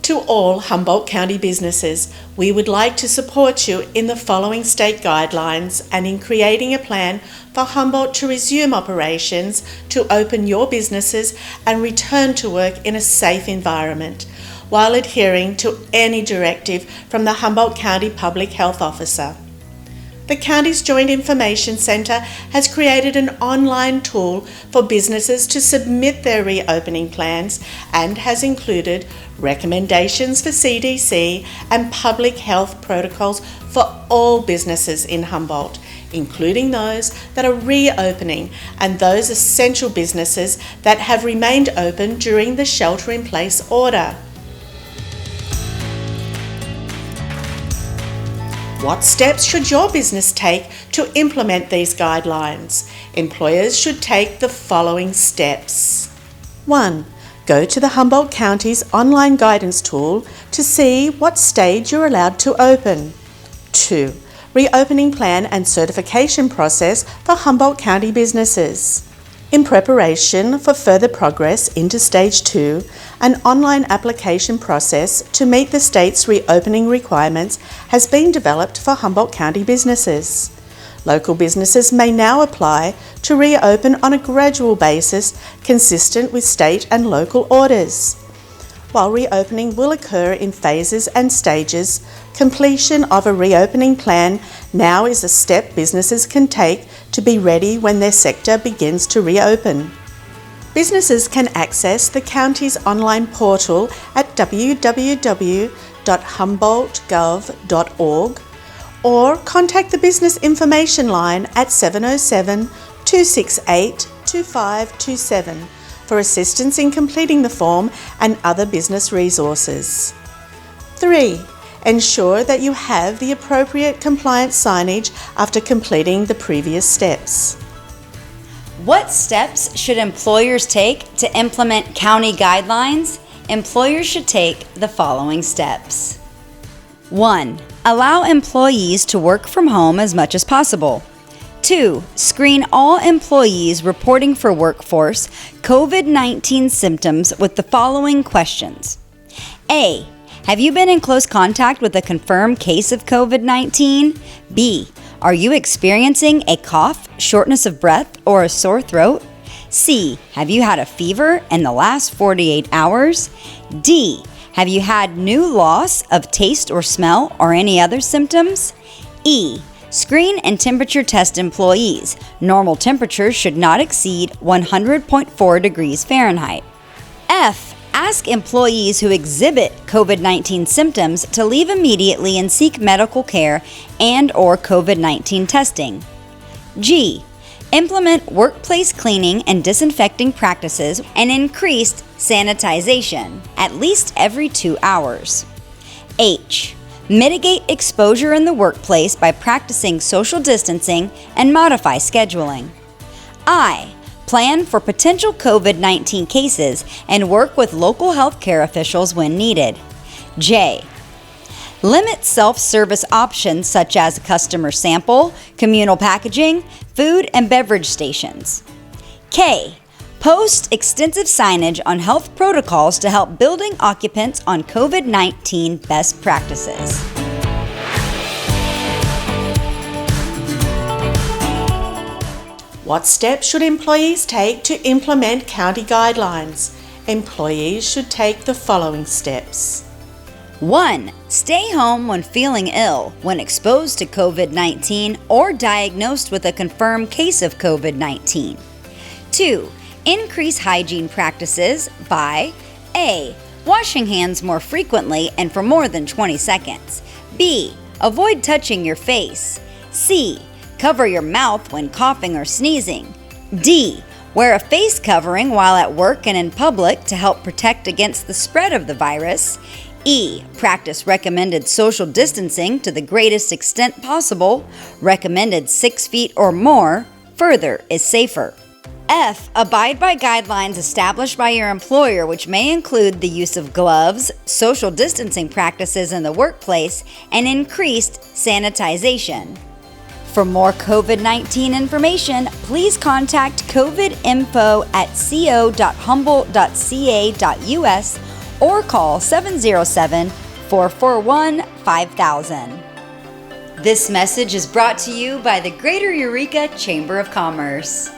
To all Humboldt County businesses, we would like to support you in the following state guidelines and in creating a plan for Humboldt to resume operations, to open your businesses and return to work in a safe environment, while adhering to any directive from the Humboldt County Public Health Officer. The county's Joint Information Centre has created an online tool for businesses to submit their reopening plans and has included recommendations for CDC and public health protocols for all businesses in Humboldt, including those that are reopening and those essential businesses that have remained open during the shelter-in-place order. What steps should your business take to implement these guidelines? Employers should take the following steps. 1. Go to the Humboldt County's online guidance tool to see what stage you're allowed to open. 2. Reopening plan and certification process for Humboldt County businesses. In preparation for further progress into Stage 2, an online application process to meet the state's reopening requirements has been developed for Humboldt County businesses. Local businesses may now apply to reopen on a gradual basis consistent with state and local orders. While reopening will occur in phases and stages, completion of a reopening plan now is a step businesses can take to be ready when their sector begins to reopen. Businesses can access the county's online portal at www.humboldtgov.org or contact the Business Information Line at 707-268-2527 for assistance in completing the form and other business resources. 3. Ensure that you have the appropriate compliance signage after completing the previous steps. What steps should employers take to implement county guidelines? Employers should take the following steps. 1. Allow employees to work from home as much as possible. 2. Screen all employees reporting for workforce COVID-19 symptoms with the following questions. A. Have you been in close contact with a confirmed case of COVID-19? B. Are you experiencing a cough, shortness of breath, or a sore throat? C. Have you had a fever in the last 48 hours? D. Have you had new loss of taste or smell or any other symptoms? E. Screen and temperature test employees. Normal temperatures should not exceed 100.4 degrees Fahrenheit. F. Ask employees who exhibit COVID-19 symptoms to leave immediately and seek medical care and/or COVID-19 testing. G. Implement workplace cleaning and disinfecting practices and increased sanitization at least every 2 hours. H. Mitigate exposure in the workplace by practicing social distancing and modify scheduling. I. Plan for potential COVID-19 cases and work with local healthcare officials when needed. J. Limit self-service options such as customer sample, communal packaging, food and beverage stations. K. Post extensive signage on health protocols to help building occupants on COVID-19 best practices. What steps should employees take to implement county guidelines? Employees should take the following steps. 1. Stay home when feeling ill, when exposed to COVID-19 or diagnosed with a confirmed case of COVID-19. 2. Increase hygiene practices by A. Washing hands more frequently and for more than 20 seconds. B. Avoid touching your face. C. Cover your mouth when coughing or sneezing. D. Wear a face covering while at work and in public to help protect against the spread of the virus. E. Practice recommended social distancing to the greatest extent possible. Recommended 6 feet or more. Further is safer. F. Abide by guidelines established by your employer, which may include the use of gloves, social distancing practices in the workplace, and increased sanitization. For more COVID-19 information, please contact covidinfo@co.humboldt.ca.us or call 707-441-5000. This message is brought to you by the Greater Eureka Chamber of Commerce.